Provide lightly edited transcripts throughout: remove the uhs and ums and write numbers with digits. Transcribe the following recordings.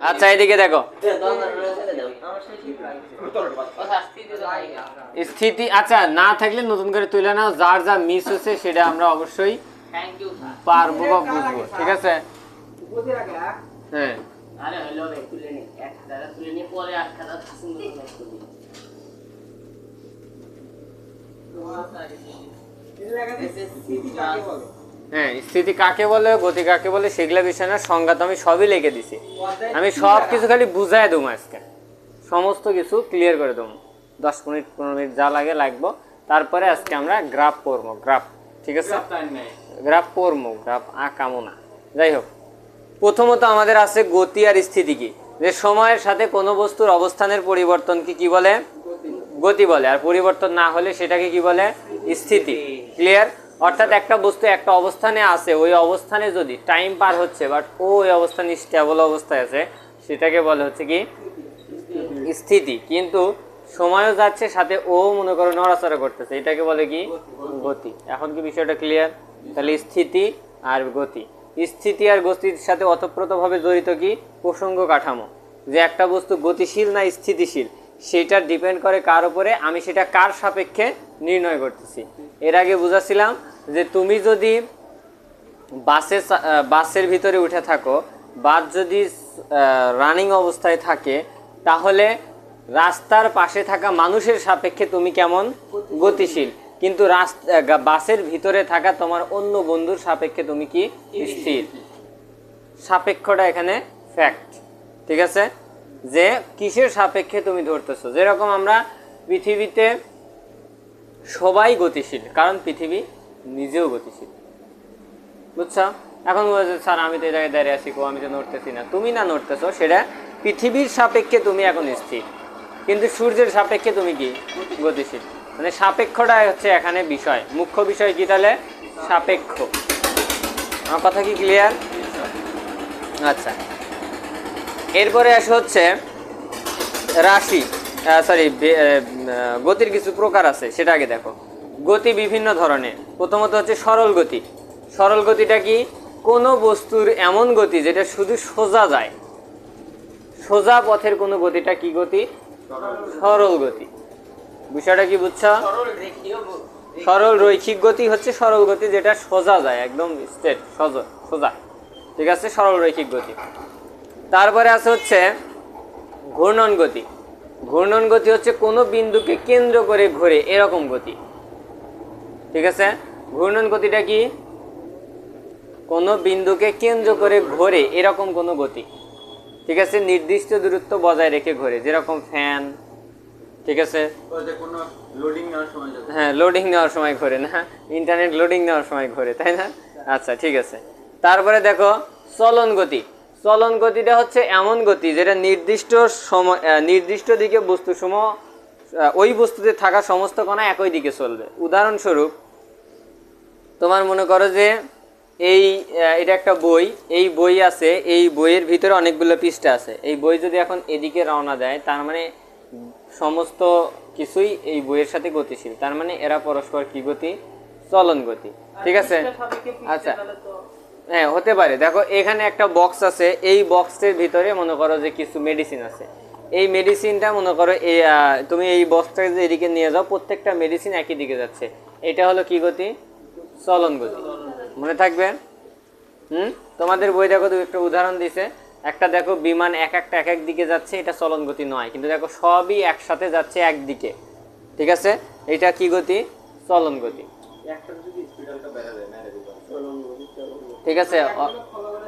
আচ্ছা এদিকে দেখো স্থিতি আচ্ছা না থাকলে নতুন করে তুলে নাও, যার যা মিস হচ্ছে সেটা আমরা অবশ্যই পারবো বা বুঝবো, ঠিক আছে? হ্যাঁ হ্যাঁ স্থিতি কাকে বলে, গতি কাকে বলে, সেগুলা বিষয় না, সংজ্ঞা তো আমি সবই লিখে দিছি। আমি সব কিছু খালি বুঝাই দেবো আজকে, সমস্ত কিছু ক্লিয়ার করে দেবো। 10 মিনিট 15 মিনিট যা লাগে লাগবো। তারপরে আজকে আমরা গ্রাফ পড়বো, গ্রাফ, ঠিক আছে? গ্রাফ পড়বো, গ্রাফ আঁকামো না। যাই হোক, প্রথমত আমাদের আছে গতি আর স্থিতি। কি যে সময়ের সাথে কোনো বস্তুর অবস্থানের পরিবর্তনকে কি বলে? গতি বলে। আর পরিবর্তন না হলে সেটাকে কি বলে? স্থিতি। ক্লিয়ার? অর্থাৎ একটা বস্তু একটা অবস্থানে আছে, ওই অবস্থানে যদি টাইম পার হচ্ছে বাট ও ওই অবস্থানে স্টেবল অবস্থায় আছে, সেটাকে বলে হচ্ছে কি? স্থিতি। কিন্তু সময়ও যাচ্ছে সাথে ও মনে করো নড়াচড়া করতেছে, এটাকে বলে কি? গতি। এখন কি বিষয়টা ক্লিয়ার? তাহলে স্থিতি আর গতি, স্থিতি আর গতির সাথে ওতপ্রোতভাবে জড়িত কি? প্রসঙ্গ কাঠামো। যে একটা বস্তু গতিশীল না স্থিতিশীল সেটা ডিপেন্ড করে কার উপরে, আমি সেটা কার সাপেক্ষে নির্ণয় করতেছি। এর আগে বুঝাছিলাম যে তুমি যদি বাসের ভিতরে উঠে থাকো, বাস যদি রানিং অবস্থায় থাকে, তাহলে রাস্তার পাশে থাকা মানুষের সাপেক্ষে তুমি কেমন? গতিশীল। কিন্তু বাসের ভিতরে থাকা তোমার অন্য বন্ধুর সাপেক্ষে তুমি কি? স্থির। সাপেক্ষটা এখানে ফ্যাক্ট, ঠিক আছে? যে কিসের সাপেক্ষে তুমি ধরতেছো। যেরকম আমরা পৃথিবীতে সবাই গতিশীল, কারণ পৃথিবী নিজেও গতিশীল, বুঝছো? এখন বলছে স্যার আমি তো এই জায়গায় দাঁড়িয়ে আছি, আমি তো নড়তেছি না। তুমি না নড়তেছো সেটা পৃথিবীর সাপেক্ষে তুমি এখন স্থির, কিন্তু সূর্যের সাপেক্ষে তুমি কি? গতিশীল। মানে সাপেক্ষটা হচ্ছে এখানে বিষয়, মুখ্য বিষয় কি তাহলে? সাপেক্ষ। আমার কথা কি ক্লিয়ার? আচ্ছা, এরপরে আসে হচ্ছে রাশি, সরি গতির কিছু প্রকার আছে, সেটা আগে দেখো। গতি বিভিন্ন ধরনের। প্রথমত হচ্ছে সরল গতি। সরল গতিটা কি? কোনো বস্তুর এমন গতি যেটা শুধু সোজা যায়, সোজা পথের কোনো গতিটা কি গতি? সরল গতি। বিষয়টা কি বুঝছো? সরল রৈখিক গতি হচ্ছে সরল গতি, যেটা সোজা যায়, একদম স্ট্রেট, সোজা, ঠিক আছে? সরল রৈখিক গতি। তারপরে আছে হচ্ছে ঘূর্ণন গতি। ঘূর্ণন গতি হচ্ছে কোনো বিন্দুকে কেন্দ্র করে ঘোরে এরকম গতি, ঠিক আছে? ঘূর্ণন গতিটা কি? কোনো বিন্দুকে কেন্দ্র করে ঘোরে এরকম কোনো গতি, ঠিক আছে? নির্দিষ্ট দূরত্ব বজায় রেখে ঘোরে, যেরকম ফ্যান, ঠিক আছে? হ্যাঁ, লোডিং নেওয়ার সময় ঘোরে না, ইন্টারনেট লোডিং নেওয়ার সময় ঘোরে, তাই না? আচ্ছা, ঠিক আছে। তারপরে দেখো চলন গতি। চলন গতিটা হচ্ছে এমন গতি যেটা নির্দিষ্ট সময়, নির্দিষ্ট দিকে বস্তুসমূহ, ওই বস্তুতে থাকা সমস্ত কণা একই দিকে চলবে। উদাহরণস্বরূপ তোমার মনে করো যে এটা একটা বই, এই বই আছে, এই বইয়ের ভিতরে অনেকগুলো পৃষ্ঠা আছে। এই বই যদি এখন এদিকে রওনা দেয়, তার মানে সমস্ত কিছুই এই বইয়ের সাথে গতিশীল, তার মানে এরা পরস্পর কি গতি? চলন গতি, ঠিক আছে? আচ্ছা, হ্যাঁ হতে পারে। দেখো এখানে একটা বক্স আছে, এই বক্সের ভিতরে মনে করো যে কিছু মেডিসিন আছে। এই মেডিসিনটা মনে করো তুমি এই বক্সটাকে যে এদিকে নিয়ে যাও, প্রত্যেকটা মেডিসিন একই দিকে যাচ্ছে, এটা হলো কি গতি? চলন গতি। মনে থাকবে? তোমাদের বই দেখো দু একটা উদাহরণ দিছে। একটা দেখো বিমান এক এক দিকে যাচ্ছে, এটা চলন গতি নয়, কিন্তু দেখো সবই একসাথে যাচ্ছে একদিকে, ঠিক আছে? এটা কি গতি? চলন গতি, ঠিক আছে?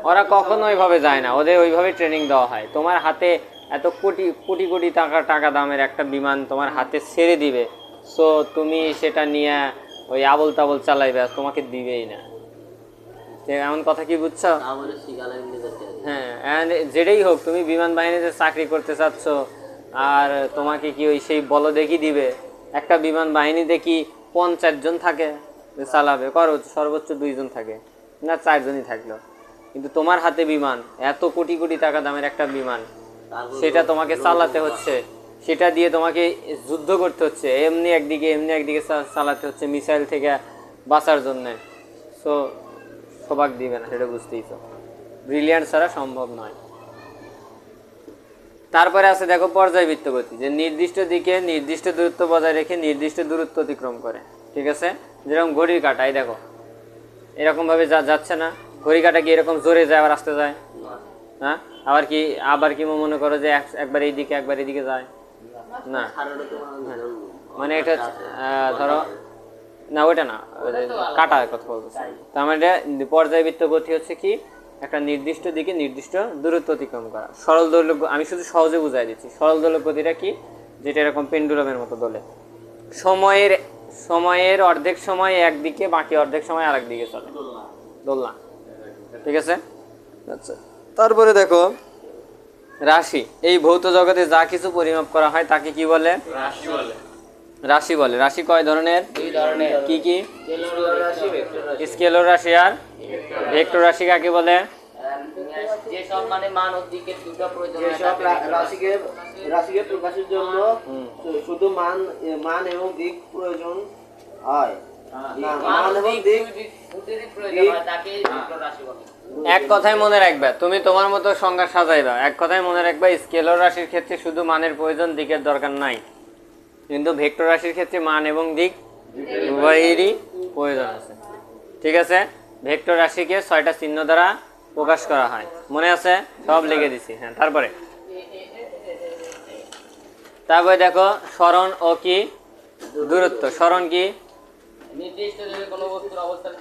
ওরা কখনো ওইভাবে যায় না, ওদের ওইভাবে ট্রেনিং দেওয়া হয়। তোমার হাতে এত কোটি কোটি কোটি টাকা দামের একটা বিমান তোমার হাতে ছেড়ে দিবে, সো তুমি সেটা নিয়ে ওই আবল তাবল চালাইবে, তোমাকে দিবেই না। এমন কথা কি বুঝছো? হ্যাঁ, যেটাই হোক, তুমি বিমান বাহিনীতে চাকরি করতে চাচ্ছ, আর তোমাকে কি ওই সেই বল দেখি দিবে? একটা বিমান বাহিনীতে কি 50 জন থাকে চালাবে? সর্বোচ্চ 2 জন থাকে, না 4 জনই থাকলো, কিন্তু তোমার হাতে বিমান, এত কোটি কোটি টাকা দামের একটা বিমান, সেটা তোমাকে চালাতে হচ্ছে, সেটা দিয়ে তোমাকে যুদ্ধ করতে হচ্ছে, এমনি একদিকে চালাতে হচ্ছে মিসাইল থেকে বাঁচার জন্য। সো সবাক দিবে না, সেটা বুঝতেই তো। ব্রিলিয়ান্ট ছাড়া সম্ভব নয়। তারপরে আছে দেখো পর্যায়বৃত্ত গতি, যে নির্দিষ্ট দিকে নির্দিষ্ট দূরত্ব বজায় রেখে নির্দিষ্ট দূরত্ব অতিক্রম করে। ঠিক আছে, যেরকম ঘড়ির কাঁটা, এই দেখো এরকম ভাবে যাচ্ছে না, ঘড়ি কাঁটা কি এরকম জোরে যায় আবার আসতে যায়? হ্যাঁ, আবার কি মনে করো যে একবার এইদিকে একবার এইদিকে যায় না, মানে এটা ধরো না, ওইটা না, কাটা কথা বলতেছে। তার মানে পর্যায়বৃত্ত গতি হচ্ছে কি একটা নির্দিষ্ট দিকে নির্দিষ্ট দূরত্ব অতিক্রম করা। সরল দোলক, আমি শুধু সহজে বুঝাই দিচ্ছি, সরল দোলক গতিটা কি, যেটা এরকম পেন্ডুলামের মতো দোলে, সময়ের অর্ধেক সময় একদিকে, বাকি অর্ধেক সময় আরেক দিকে চলে, দোলনা। ঠিক আছে, আচ্ছা। তারপরে দেখো রাশি, এই ভৌত জগতে যা কিছু পরিমাপ করা হয় তাকে কি বলে? রাশি বলে। রাশি কয় ধরনের? দুই ধরনের। কি কি? স্কেলার রাশি আর ভেক্টর রাশি। কাকে বলে? যেসব মানে মান ও দিকের দুটো প্রয়োজন, যেসব রাশিকে প্রকাশের জন্য শুধু মান এবং দিক প্রয়োজন হয়, না মান এবং দিক দুটোরই প্রয়োজন হয়, তাকে ভেক্টর রাশি বলে। এক কথায় মনে রাখবে, তুমি তোমার মতো সংজ্ঞা সাজাইবা। এক কথায় মনে রাখবে, স্কেলার রাশির ক্ষেত্রে শুধু মানের প্রয়োজন, দিকের দরকার নাই। কিন্তু ভেক্টর রাশির ক্ষেত্রে মান এবং দিক উভয়েরই প্রয়োজন আছে। ঠিক আছে, ভেক্টর রাশিকে 6টা চিহ্ন দ্বারা প্রকাশ করা হয়, মনে আছে? সব লিখে দিছি। হ্যাঁ, তারপরে দেখো সরণ ও কি দূরত্ব। সরণ কি? নির্দিষ্ট দিকে কোনো বস্তুর অবস্থান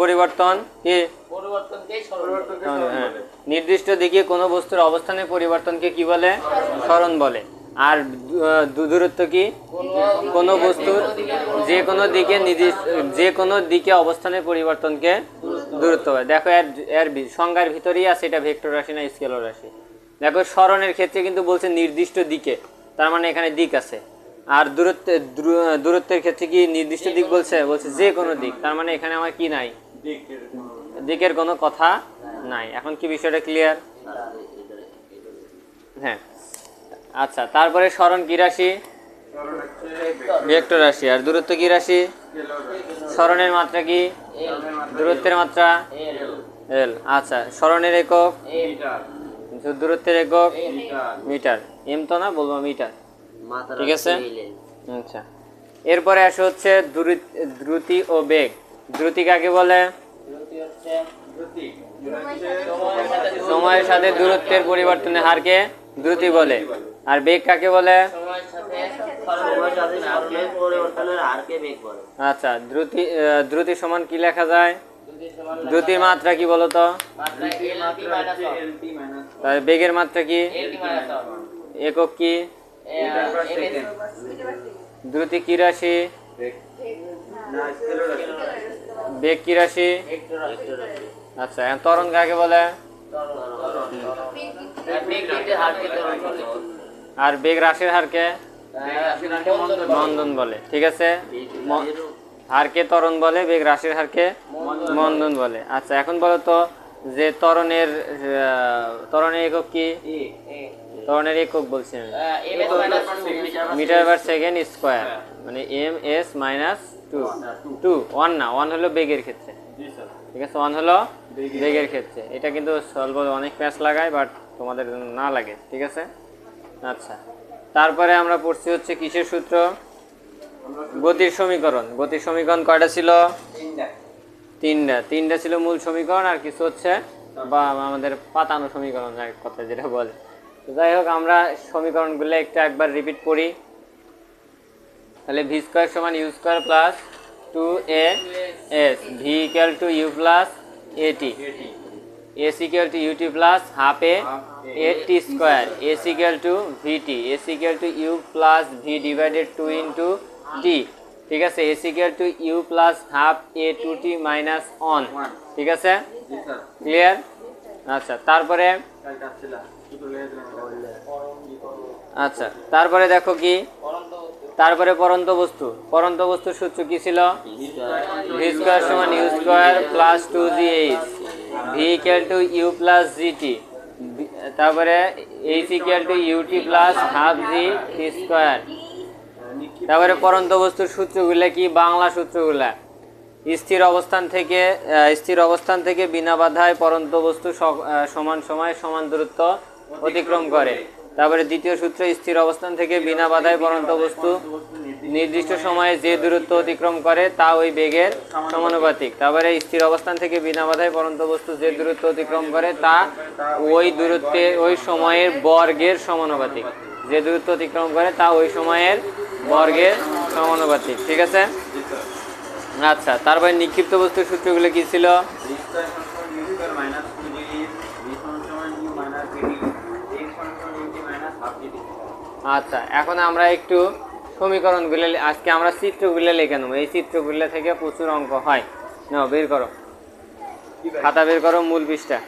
পরিবর্তন কি? পরিবর্তনকেই সরণ। হ্যাঁ, নির্দিষ্ট দিকে কোনো বস্তুর অবস্থানের পরিবর্তনকে কি বলে? সরণ বলে। আর দূরত্ব কি? কোনো বস্তুর যে কোনো দিকে অবস্থানের পরিবর্তনকে দূরত্ব বলে। দেখো এর সংজ্ঞার ভিতরেই আছে এটা ভেক্টর রাশি না স্কেলার রাশি। দেখো সরণের ক্ষেত্রে কিন্তু বলছে নির্দিষ্ট দিকে, তার মানে এখানে দিক আছে। আর দূরত্বের ক্ষেত্রে কি নির্দিষ্ট দিক বলছে যে কোনো দিক, তার মানে এখানে আমার কি নাই? দিকের কোনো কথা নাই। এখন কি বিষয়টা ক্লিয়ার? হ্যাঁ, আচ্ছা। তারপরে সরণ কি রাশি? ভেক্টর রাশি। আর দূরত্ব কি রাশি? সরণের মাত্রা কি? দূরত্বের মাত্রা এল। আচ্ছা, সরণের একক দূরত্বের একক মিটার। এম তো না, বলবো মিটার। ঠিক আছে, আচ্ছা। এরপরে আসে হচ্ছে দ্রুতি ও বেগ। দ্রুতি কাকে বলে? সময়ের সাথে দূরত্বের পরিবর্তনের হারকে দ্রুতি বলে। আর বেগ কাকে বলে? আচ্ছা, দ্রুতি সমান কি লেখা যায়? দ্রুতির মাত্রা কি বলতো? বেগের মাত্রা কি? একক কি? দ্রুতি কি রাশি? বেগ কি রাশি? আচ্ছা, ত্বরণ কাকে বলে? আর বেগ রাশির হারকে মন্দন বলে। ঠিক আছে, হারকে ত্বরণ বলে, বেগ রাশির হারকে মন্দন বলে। আচ্ছা, এখন বলো তো যে ত্বরণের একক কি? ত্বরণের একক বলছি আমি মিটার পার সেকেন্ড স্কোয়ার, মানে ms-2 1 না, 1 হলো বেগের ক্ষেত্রে। ঠিক আছে, 1 হলো বেগের ক্ষেত্রে। এটা কিন্তু সলভ অনেক ম্যাচ লাগায়, বাট তোমাদের না লাগে। ঠিক আছে, আচ্ছা। তারপরে আমরা পড়ছি হচ্ছে কিসের সূত্র? গতির সমীকরণ। গতির সমীকরণ কয়টা ছিল? তিনটা ছিল মূল সমীকরণ, আর কিছু হচ্ছে বা আমাদের পাতানো সমীকরণ, এক কথা যেটা বলে। যাই হোক, আমরা সমীকরণগুলো একবার রিপিট করি। তাহলে ভি স্কোয়ার সমান u square plus 2as, v equal to u plus a t, s equal to u t plus half a t square, s equal to v t, s equal to u plus v divided 2 into t. ঠিক আছে, s equal to u plus half a two t minus 1। ঠিক আছে, clear? আচ্ছা, তারপরে দেখো কি, তারপরে পরন্ত বস্তুর সূত্র কি ছিল? ভি স্কোয়ার সমান u square plus 2gh, v equal to u plus g t, তারপরে h equal to u t plus half g t square. তারপরে পরন্ত বস্তুর সূত্রগুলা কি? বাংলা সূত্রগুলা স্থির অবস্থান থেকে বিনা বাধায় পরন্ত বস্তু সমান সময় সমান দূরত্ব অতিক্রম করে। তারপরে দ্বিতীয় সূত্র, স্থির অবস্থান থেকে বিনা বাধায় পরন্ত বস্তু নির্দিষ্ট সময়ে যে দূরত্ব অতিক্রম করে তা ওই বেগের সমানুপাতিক। তারপরে স্থির অবস্থান থেকে বিনা বাধায় পরন্ত বস্তু যে দূরত্ব অতিক্রম করে তা ওই দূরত্বে ওই সময়ের বর্গের সমানুপাতিক। যে দূরত্ব অতিক্রম করে তা ওই সময়ের বর্গের সমানুপাতিক। ঠিক আছে। আচ্ছা, তারপরে নিক্ষিপ্ত বস্তুর সূত্রগুলো কি ছিল? আচ্ছা, এখন আমরা একটু সমীকরণগুলো আজকে আমরা চিত্রগুলো লিখে নেবো। এই চিত্রগুলো থেকে প্রচুর অঙ্ক হয়। নাও বের করো, খাতা বের করো, মূল পৃষ্ঠা।